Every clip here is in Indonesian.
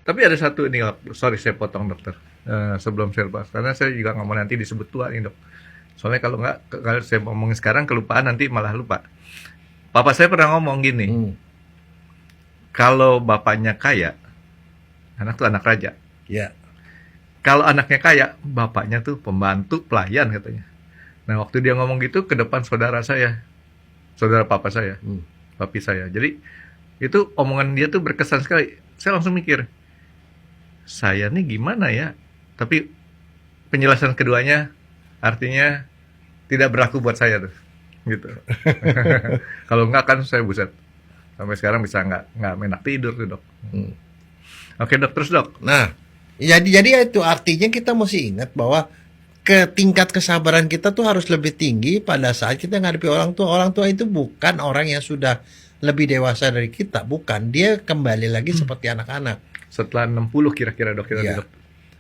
Tapi ada satu nih, sorry saya potong dokter. Sebelum saya bahas, karena saya juga nggak mau nanti disebut tua nih dok. Soalnya kalau nggak, kalau saya ngomongin sekarang kelupaan nanti malah lupa. Papa saya pernah ngomong gini, kalau bapaknya kaya, anak tuh anak raja. Ya. Kalau anaknya kaya, bapaknya tuh pembantu pelayan katanya. Nah waktu dia ngomong gitu ke depan saudara saya, saudara papa saya, papi saya. Jadi itu omongan dia tuh berkesan sekali. Saya langsung mikir, saya nih gimana ya? Tapi penjelasan keduanya artinya tidak berlaku buat saya tuh, gitu. Kalau enggak kan saya buset. Sampai sekarang bisa nggak enak tidur tuh dok. Oke dok, terus dok. Nah, jadi itu artinya kita mesti ingat bahwa tingkat kesabaran kita tuh harus lebih tinggi pada saat kita ngadepi orang tua. Orang tua itu bukan orang yang sudah lebih dewasa dari kita, bukan. Dia kembali lagi seperti anak-anak. Setelah 60 kira-kira dok, Ya.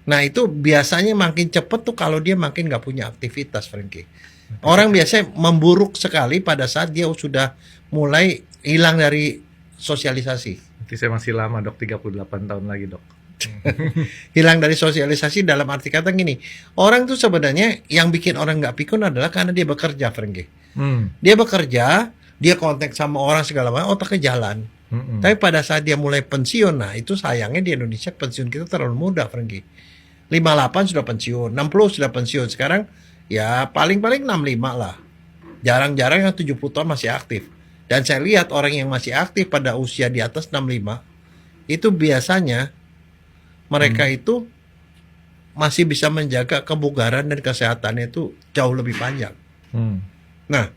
Nah itu biasanya makin cepet tuh kalau dia makin nggak punya aktivitas, Frankie. Orang biasanya memburuk sekali pada saat dia sudah mulai hilang dari sosialisasi. Nanti saya masih lama dok, 38 tahun lagi dok. Hilang dari sosialisasi dalam arti kata gini, orang tuh sebenarnya yang bikin orang nggak pikun adalah karena dia bekerja, Frankie. Dia bekerja, dia kontak sama orang segala macam, otaknya jalan. Tapi pada saat dia mulai pensiun, nah itu sayangnya di Indonesia pensiun kita terlalu muda, Frankie. 58 sudah pensiun, 60 sudah pensiun. Sekarang ya paling-paling 65 lah. Jarang-jarang yang 70 tahun masih aktif. Dan saya lihat orang yang masih aktif pada usia di atas 65, itu biasanya mereka itu masih bisa menjaga kebugaran dan kesehatannya itu jauh lebih panjang. Nah,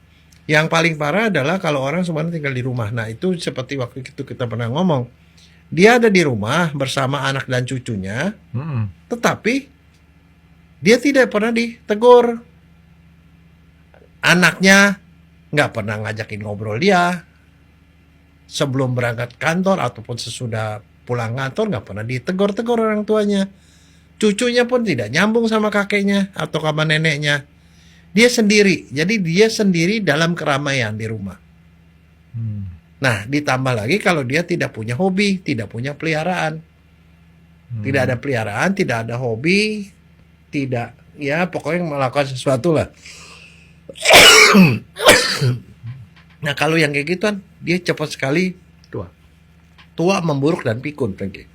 yang paling parah adalah kalau orang sebenarnya tinggal di rumah. Nah, itu seperti waktu itu kita pernah ngomong. Dia ada di rumah bersama anak dan cucunya, tetapi dia tidak pernah ditegur. Anaknya nggak pernah ngajakin ngobrol dia. Sebelum berangkat kantor ataupun sesudah pulang kantor nggak pernah ditegur-tegur orang tuanya. Cucunya pun tidak nyambung sama kakeknya atau sama neneknya. Dia sendiri, jadi dia sendiri dalam keramaian di rumah. Nah, ditambah lagi kalau dia tidak punya hobi, tidak punya peliharaan. Tidak ada peliharaan, tidak ada hobi, tidak, ya pokoknya melakukan sesuatu lah. Nah, kalau yang kayak gituan, dia cepat sekali tua, memburuk dan pikun, Frankie.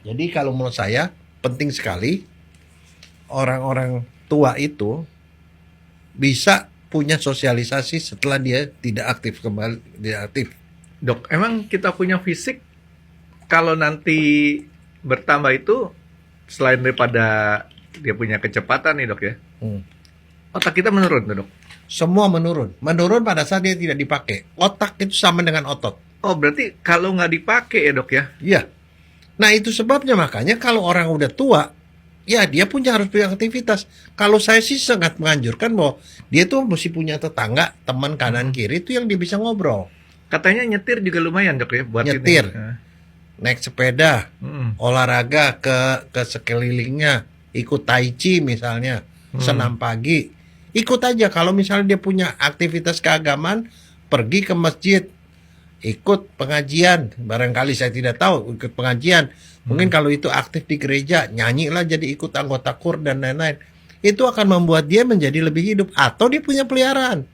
Jadi kalau menurut saya penting sekali orang-orang tua itu bisa punya sosialisasi setelah dia tidak aktif kembali, tidak aktif. Dok, emang kita punya fisik kalau nanti bertambah itu selain daripada dia punya kecepatan nih dok ya, otak kita menurun tuh dok? Semua menurun pada saat dia tidak dipakai. Otak itu sama dengan otot. Oh berarti kalau nggak dipakai ya dok ya? Iya. Nah itu sebabnya makanya kalau orang udah tua, ya dia harus punya aktivitas. Kalau saya sih sangat menganjurkan bahwa dia tuh mesti punya tetangga, teman kanan kiri itu yang dia bisa ngobrol. Katanya nyetir juga lumayan dok ya buat nyetir, ini. Naik sepeda, olahraga ke sekelilingnya, ikut tai chi misalnya, senam pagi. Ikut aja kalau misalnya dia punya aktivitas keagamaan, pergi ke masjid, ikut pengajian. Barangkali saya tidak tahu ikut pengajian. Mungkin kalau itu aktif di gereja, nyanyilah jadi ikut anggota KUR dan lain-lain. Itu akan membuat dia menjadi lebih hidup. Atau dia punya peliharaan.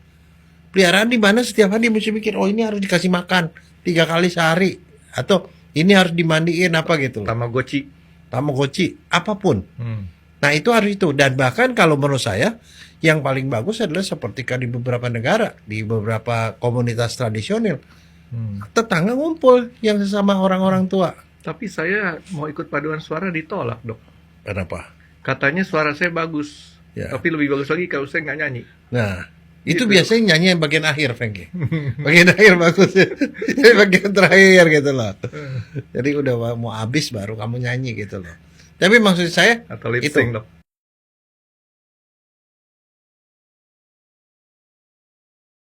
Peliharaan di mana setiap hari dia mesti pikir, oh ini harus dikasih makan 3 kali sehari. Atau ini harus dimandiin apa gitu. Tamagotchi, apapun. Nah itu harus itu. Dan bahkan kalau menurut saya, yang paling bagus adalah seperti di beberapa negara, di beberapa komunitas tradisional. Tetangga ngumpul yang sesama orang-orang tua. Tapi saya mau ikut paduan suara ditolak dok. Kenapa? Katanya suara saya bagus, tapi lebih bagus lagi kalau saya nggak nyanyi. Nah, itu biasanya nyanyi yang bagian akhir, Frankie. Bagian akhir bagus. Bagian terakhir gitu loh. Jadi udah mau habis baru kamu nyanyi gitu loh. Tapi maksud saya atau lip sync dok.